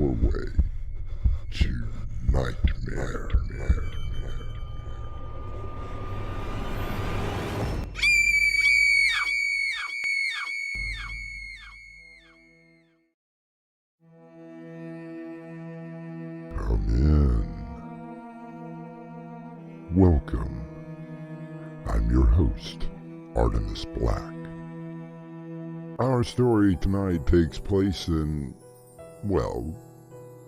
doorway to nightmare. Come in. Welcome. I'm your host, Artemis Black. Our story tonight takes place in, well,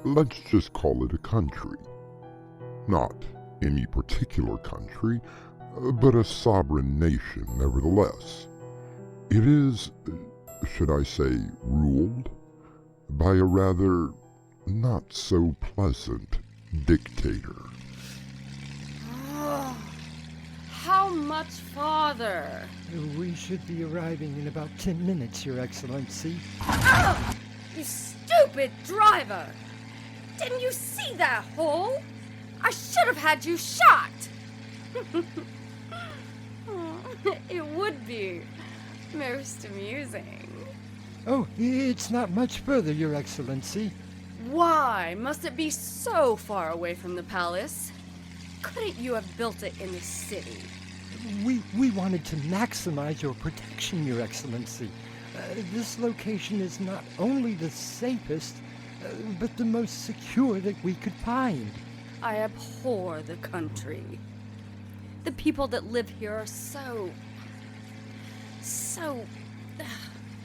let's just call it a country. Not any particular country, but a sovereign nation nevertheless. It is, should I say, ruled by a rather not so pleasant dictator. How much farther? We should be arriving in about 10 minutes, Your Excellency. Oh, you stupid driver! Didn't you see that hole? I should have had you shot! It would be most amusing. Oh, it's not much further, Your Excellency. Why must it be so far away from the palace? Couldn't you have built it in the city? We wanted to maximize your protection, Your Excellency. This location is not only the safest, but the most secure that we could find. I abhor the country. The people that live here are so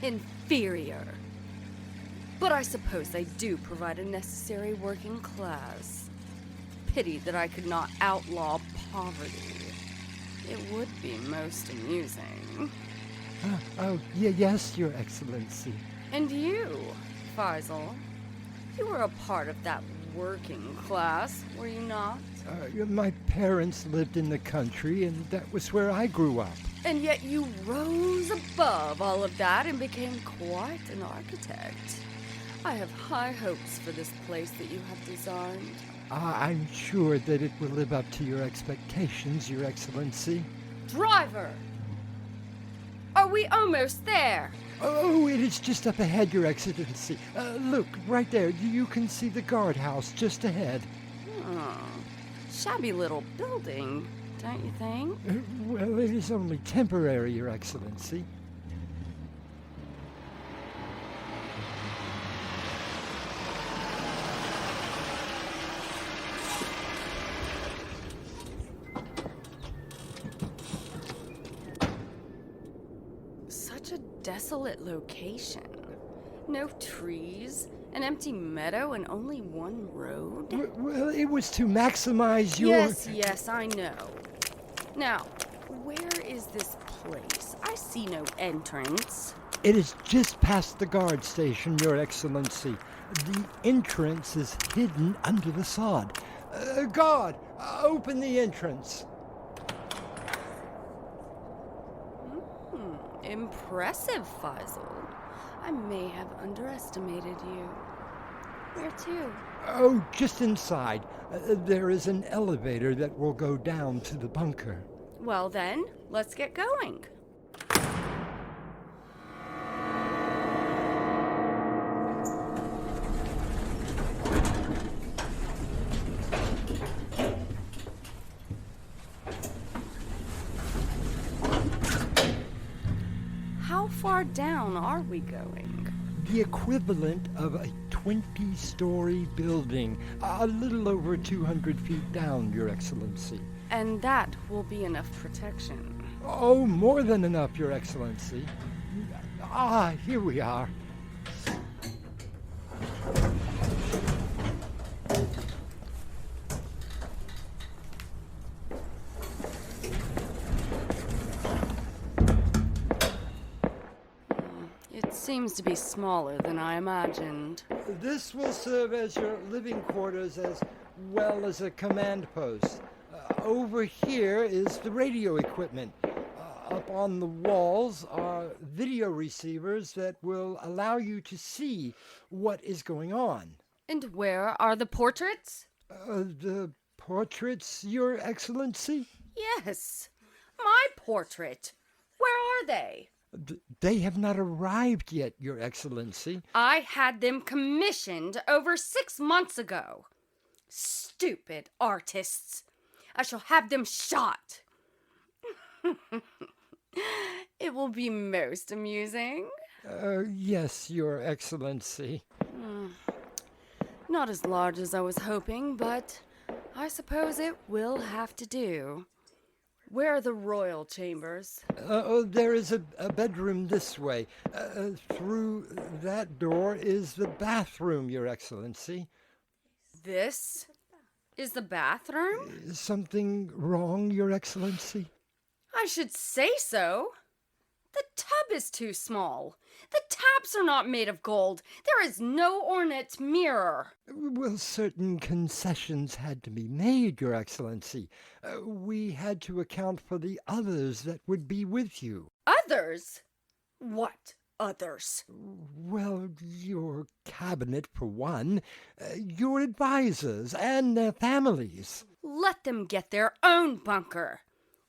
inferior. But I suppose they do provide a necessary working class. Pity that I could not outlaw poverty. It would be most amusing. Yes, Your Excellency. And you, Faisal, you were a part of that working class, were you not? My parents lived in the country, and that was where I grew up. And yet you rose above all of that and became quite an architect. I have high hopes for this place that you have designed. I'm sure that it will live up to your expectations, Your Excellency. Driver! Are we almost there? Oh, it is just up ahead, Your Excellency. Look, right there. You can see the guardhouse just ahead. Shabby little building, don't you think? Well, it is only temporary, Your Excellency. Such a desolate location. No trees, an empty meadow, and only one road? Well, it was to maximize your... Yes, I know. Now, where is this place? I see no entrance. It is just past the guard station, Your Excellency. The entrance is hidden under the sod. Guard, open the entrance. Impressive, Faisal. I may have underestimated you. Where to? Oh, just inside. There is an elevator that will go down to the bunker. Well then, let's get going. How far down are we going? The equivalent of a 20-story building, a little over 200 feet down, Your Excellency. And that will be enough protection. Oh, more than enough, Your Excellency. Here we are. It seems to be smaller than I imagined. This will serve as your living quarters as well as a command post. Over here is the radio equipment. Up on the walls are video receivers that will allow you to see what is going on. And where are the portraits? The portraits, Your Excellency? Yes, my portrait. Where are they? They have not arrived yet, Your Excellency. I had them commissioned over 6 months ago. Stupid artists. I shall have them shot. It will be most amusing. Yes, Your Excellency. Not as large as I was hoping, but I suppose it will have to do. Where are the royal chambers? There is a bedroom this way. Through that door is the bathroom, Your Excellency. This is the bathroom? Something wrong, Your Excellency? I should say so. The tub is too small. The taps are not made of gold. There is no ornate mirror. Well, certain concessions had to be made, Your Excellency. We had to account for the others that would be with you. Others? What others? Well, your cabinet, for one, your advisors, and their families. Let them get their own bunker.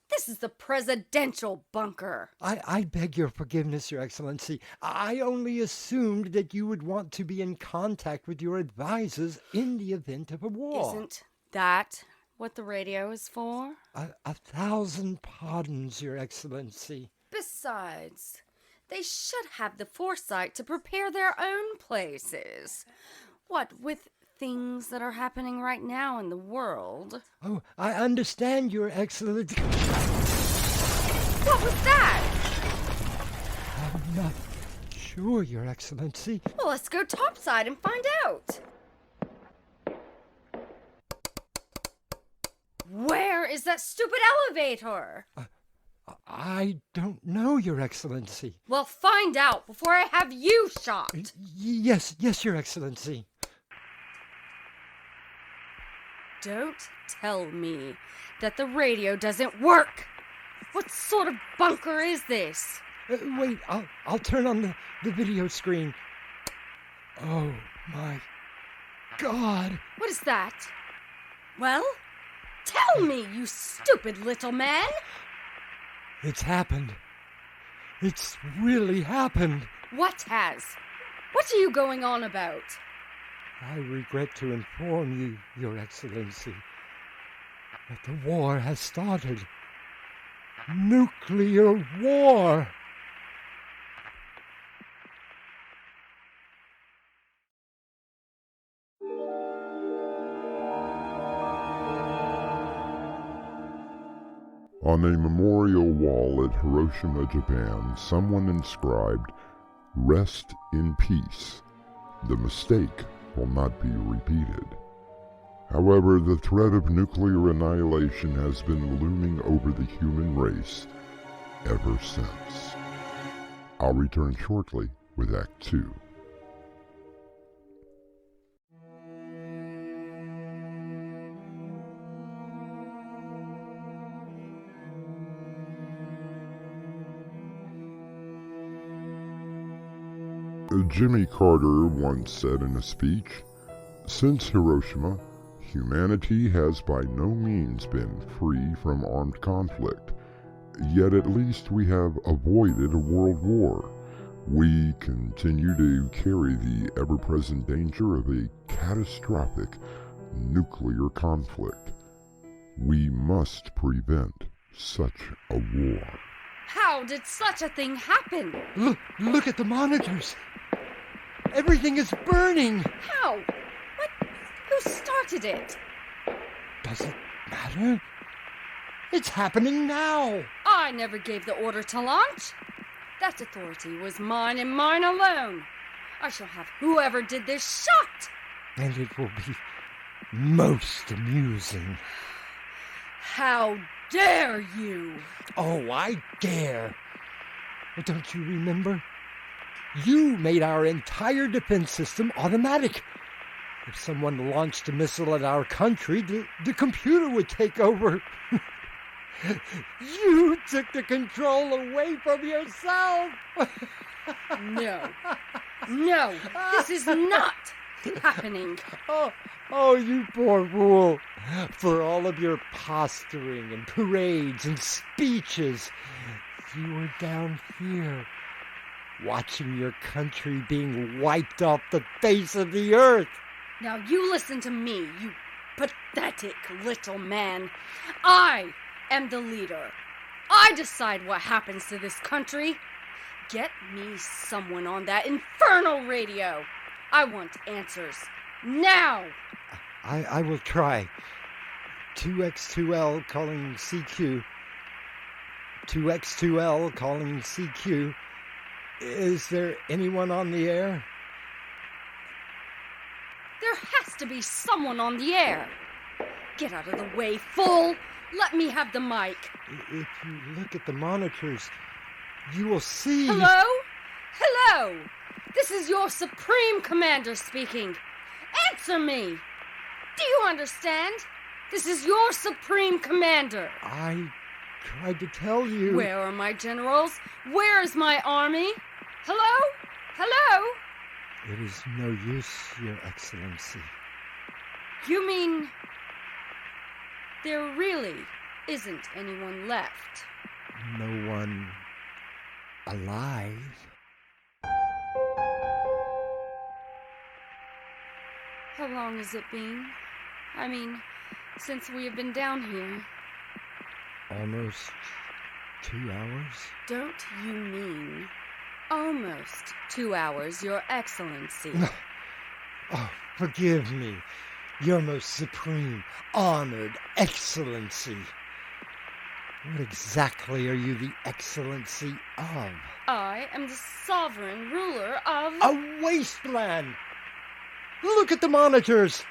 This is the presidential bunker. I beg your forgiveness, Your Excellency. I only assumed that you would want to be in contact with your advisors in the event of a war. Isn't that what the radio is for? 1,000 pardons, Your Excellency. Besides, they should have the foresight to prepare their own places. What with things that are happening right now in the world? Oh, I understand, Your Excellency. What was that? I'm not sure, Your Excellency. Well, let's go topside and find out. Where is that stupid elevator? I don't know, Your Excellency. Well, find out before I have you shot. Yes, Your Excellency. Don't tell me that the radio doesn't work. What sort of bunker is this? Wait, I'll turn on the video screen. Oh, my God. What is that? Well, tell me, you stupid little man. It's happened. It's really happened. What has? What are you going on about? I regret to inform you, Your Excellency, that the war has started. Nuclear war! On a memorial wall at Hiroshima, Japan, someone inscribed, "Rest in peace. The mistake will not be repeated." However, the threat of nuclear annihilation has been looming over the human race ever since. I'll return shortly with Act 2. Jimmy Carter once said in a speech, "Since Hiroshima, humanity has by no means been free from armed conflict, yet at least we have avoided a world war. We continue to carry the ever-present danger of a catastrophic nuclear conflict. We must prevent such a war." How did such a thing happen? Look at the monitors. Everything is burning. How? What? Who started it? Does it matter? It's happening now. I never gave the order to launch. That authority was mine and mine alone. I shall have whoever did this shot. And it will be most amusing. How dare you? Oh, I dare. Don't you remember? You made our entire defense system automatic. If someone launched a missile at our country, the computer would take over. You took the control away from yourself. No, this is not happening. Oh, you poor fool. For all of your posturing and parades and speeches, you were down here watching your country being wiped off the face of the earth. Now you listen to me, you pathetic little man. I am the leader. I decide what happens to this country. Get me someone on that infernal radio. I want answers. Now! I will try. 2X2L calling CQ. 2X2L calling CQ. Is there anyone on the air? There has to be someone on the air. Get out of the way, fool! Let me have the mic. If you look at the monitors, you will see... Hello? Hello! This is your Supreme Commander speaking. Answer me! Do you understand? This is your Supreme Commander. I tried to tell you... Where are my generals? Where is my army? Hello? Hello? It is no use, Your Excellency. You mean... there really isn't anyone left? No one alive. How long has it been? I mean, since we have been down here. Almost 2 hours? Don't you mean almost 2 hours, Your Excellency? Oh, forgive me, Your Most Supreme, Honored Excellency. What exactly are you the Excellency of? I am the sovereign ruler of... A wasteland! Look at the monitors!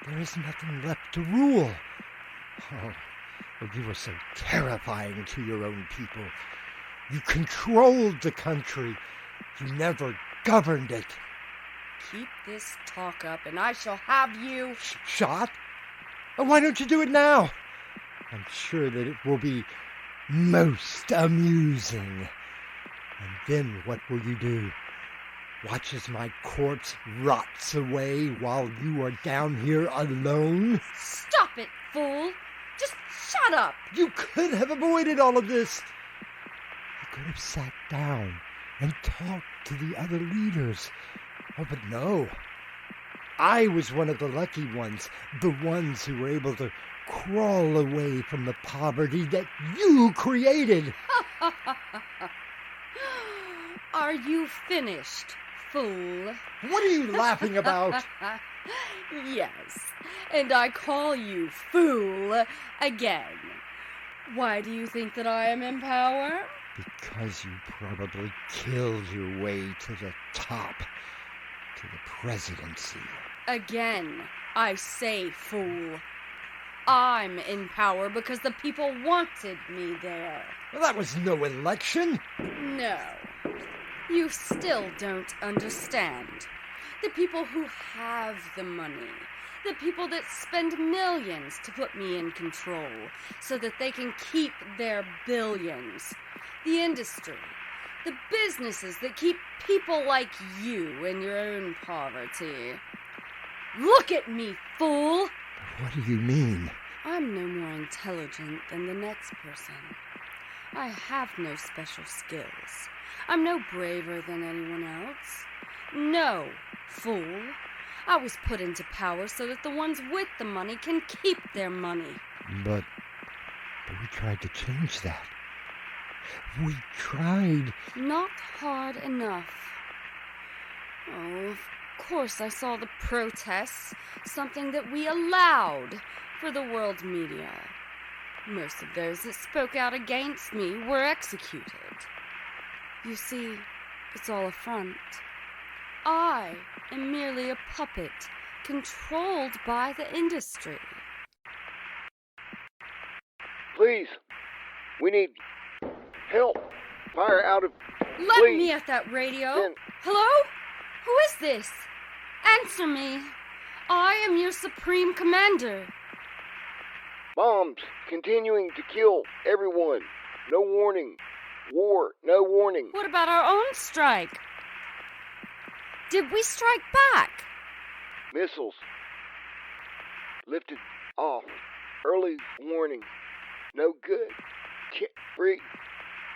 There is nothing left to rule. Oh, you were so terrifying to your own people. You controlled the country. You never governed it. Keep this talk up and I shall have you... Shot? Oh, why don't you do it now? I'm sure that it will be most amusing. And then what will you do? Watch as my corpse rots away while you are down here alone? Stop it, fool! Just shut up! You could have avoided all of this. You could have sat down and talked to the other leaders. Oh, but no. I was one of the lucky ones, the ones who were able to crawl away from the poverty that you created. Are you finished, fool? What are you laughing about? Yes, and I call you fool again. Why do you think that I am in power? Because you probably killed your way to the top, to the presidency. Again, I say fool. I'm in power because the people wanted me there. Well, that was no election. No, you still don't understand. The people who have the money, the people that spend millions to put me in control so that they can keep their billions. The industry, the businesses that keep people like you in your own poverty. Look at me, fool! What do you mean? I'm no more intelligent than the next person. I have no special skills. I'm no braver than anyone else. No, fool. I was put into power so that the ones with the money can keep their money. But we tried to change that. We tried. Not hard enough. Oh, of course I saw the protests, something that we allowed for the world media. Most of those that spoke out against me were executed. You see, it's all a front. I am merely a puppet controlled by the industry. Please, we need help. Fire out of... Let please. me at that radio. Then- Hello? Who is this? Answer me. I am your Supreme Commander. Bombs continuing to kill everyone. No warning. War, no warning. What about our own strike? Did we strike back? Missiles lifted off. Early warning. No good. Free.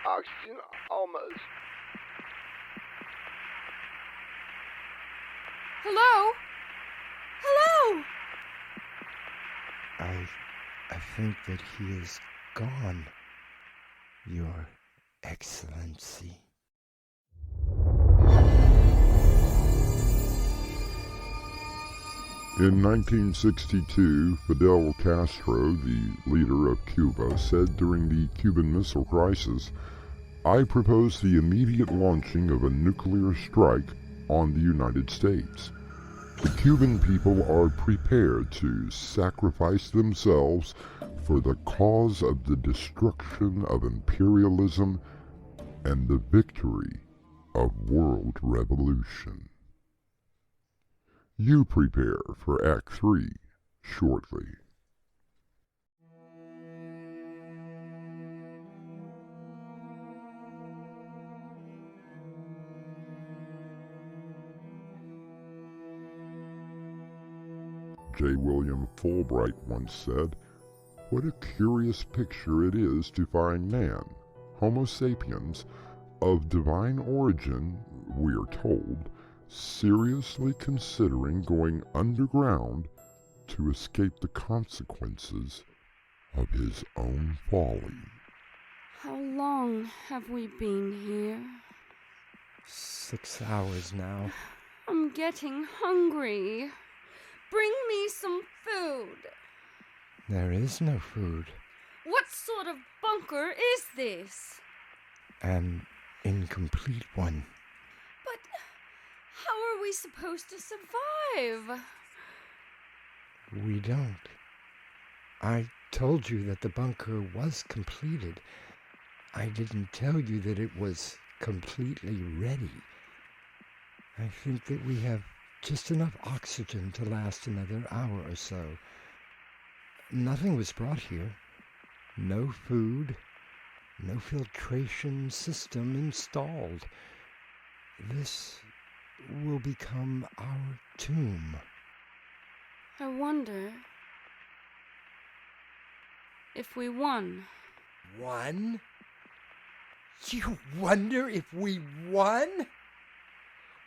Oxygen almost. Hello? Hello? I think that he is gone, Your Excellency. In 1962, Fidel Castro, the leader of Cuba, said during the Cuban Missile Crisis, "I propose the immediate launching of a nuclear strike on the United States. The Cuban people are prepared to sacrifice themselves for the cause of the destruction of imperialism and the victory of world revolution." You prepare for Act 3 shortly. J. William Fulbright once said, "What a curious picture it is to find man, Homo sapiens, of divine origin, we are told, seriously considering going underground to escape the consequences of his own folly." How long have we been here? 6 hours now. I'm getting hungry. Bring me some food. There is no food. What sort of bunker is this? An incomplete one. But how are we supposed to survive? We don't. I told you that the bunker was completed. I didn't tell you that it was completely ready. I think that we have just enough oxygen to last another hour or so. Nothing was brought here. No food. No filtration system installed. This will become our tomb. I wonder if we won. Won? You wonder if we won?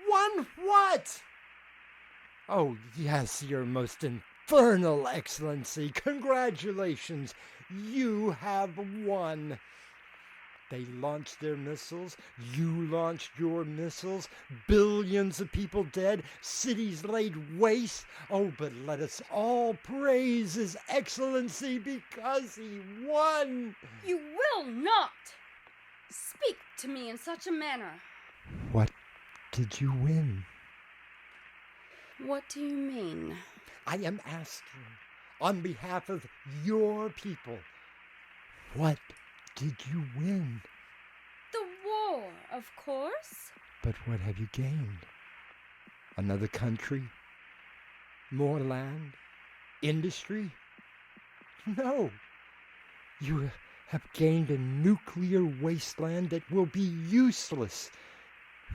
Won what? Oh, yes, Your Most Infernal Excellency. Congratulations. You have won. They launched their missiles. You launched your missiles. Billions of people dead. Cities laid waste. Oh, but let us all praise His Excellency because he won. You will not speak to me in such a manner. What did you win? What do you mean? I am asking on behalf of your people. What did you win? The war, of course. But what have you gained? Another country? More land? Industry? No. You have gained a nuclear wasteland that will be useless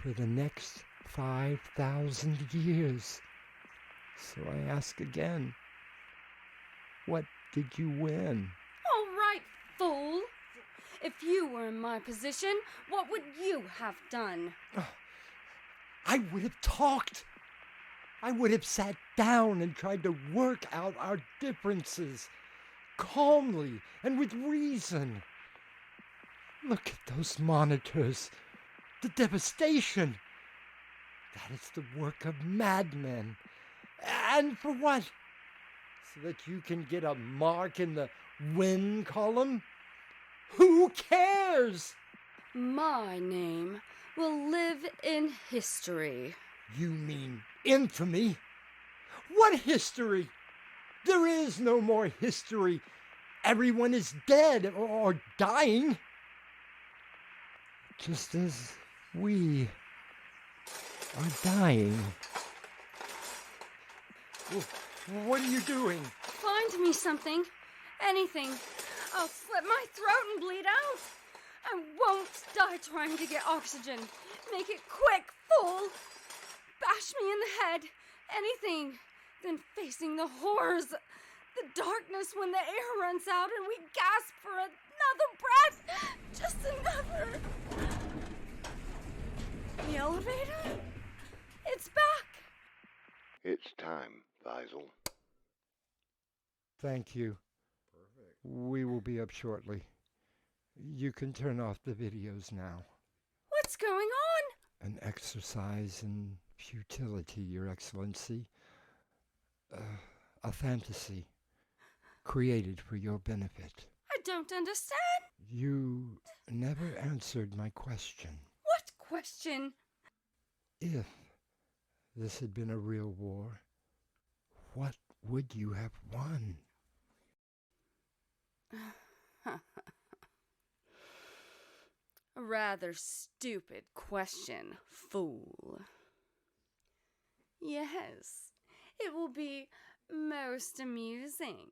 for the next 5,000 years. So I ask again, what did you win? All right, fool. If you were in my position, what would you have done? I would have talked. I would have sat down and tried to work out our differences, calmly and with reason. Look at those monitors. The devastation. That is the work of madmen. And for what? So that you can get a mark in the win column? Who cares? My name will live in history. You mean infamy? What history? There is no more history. Everyone is dead or dying. Just as we are dying. What are you doing? Find me something. Anything. I'll slit my throat and bleed out. I won't die trying to get oxygen. Make it quick, fool. Bash me in the head. Anything. Then facing the horrors. The darkness when the air runs out and we gasp for another breath. Just another. The elevator? It's back. It's time, Faisal. Thank you. Perfect. We will be up shortly. You can turn off the videos now. What's going on? An exercise in futility, Your Excellency. A fantasy created for your benefit. I don't understand. You never answered my question. What question? If this had been a real war, what would you have won? A rather stupid question, fool. Yes, it will be most amusing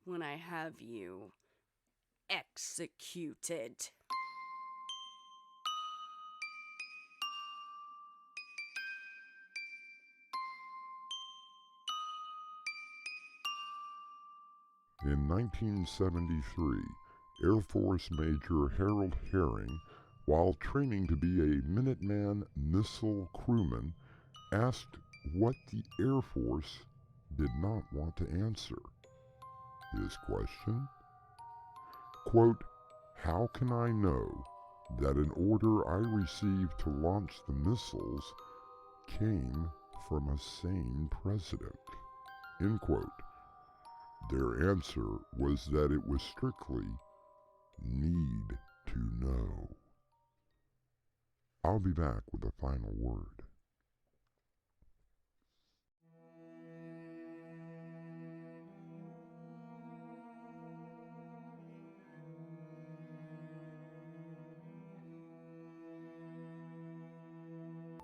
when I have you executed. In 1973, Air Force Major Harold Herring, while training to be a Minuteman missile crewman, asked what the Air Force did not want to answer. His question? Quote, "How can I know that an order I received to launch the missiles came from a sane president?" End quote. Their answer was that it was strictly need to know. I'll be back with a final word.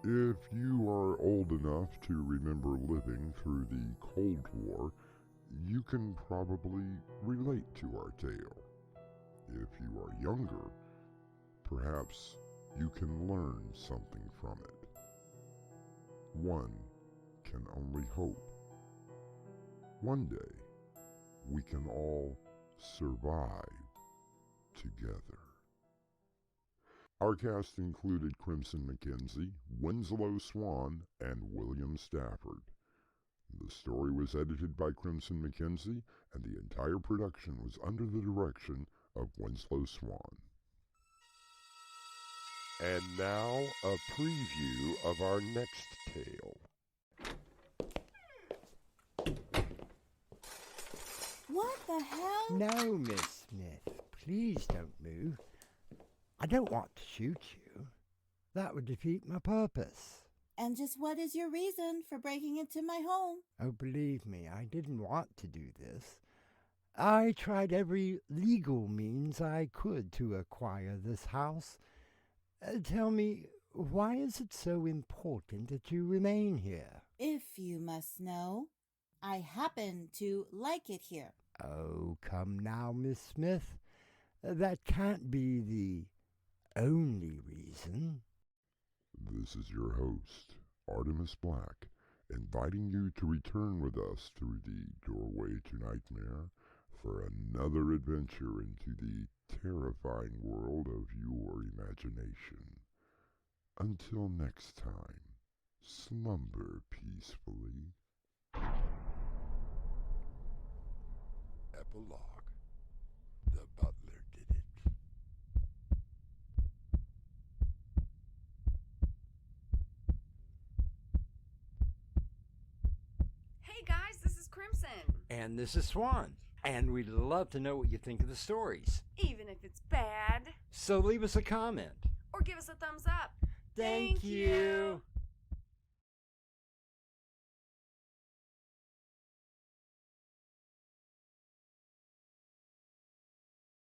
If you are old enough to remember living through the Cold War, you can probably relate to our tale. If you are younger, perhaps you can learn something from it. One can only hope. One day, we can all survive together. Our cast included Crimson McKenzie, Winslow Swan, and William Stafford. The story was edited by Crimson McKenzie, and the entire production was under the direction of Winslow Swan. And now, a preview of our next tale. What the hell? No, Miss Smith. Please don't move. I don't want to shoot you. That would defeat my purpose. And just what is your reason for breaking into my home? Oh, believe me, I didn't want to do this. I tried every legal means I could to acquire this house. Tell me, why is it so important that you remain here? If you must know, I happen to like it here. Oh, come now, Miss Smith. That can't be the only reason. This is your host, Artemis Black, inviting you to return with us through the doorway to nightmare for another adventure into the terrifying world of your imagination. Until next time, slumber peacefully. Epilogue. The butler did it. Hey guys, this is Crimson. And this is Swan. And we'd love to know what you think of the stories. Even if it's bad. So leave us a comment. Or give us a thumbs up. Thank you.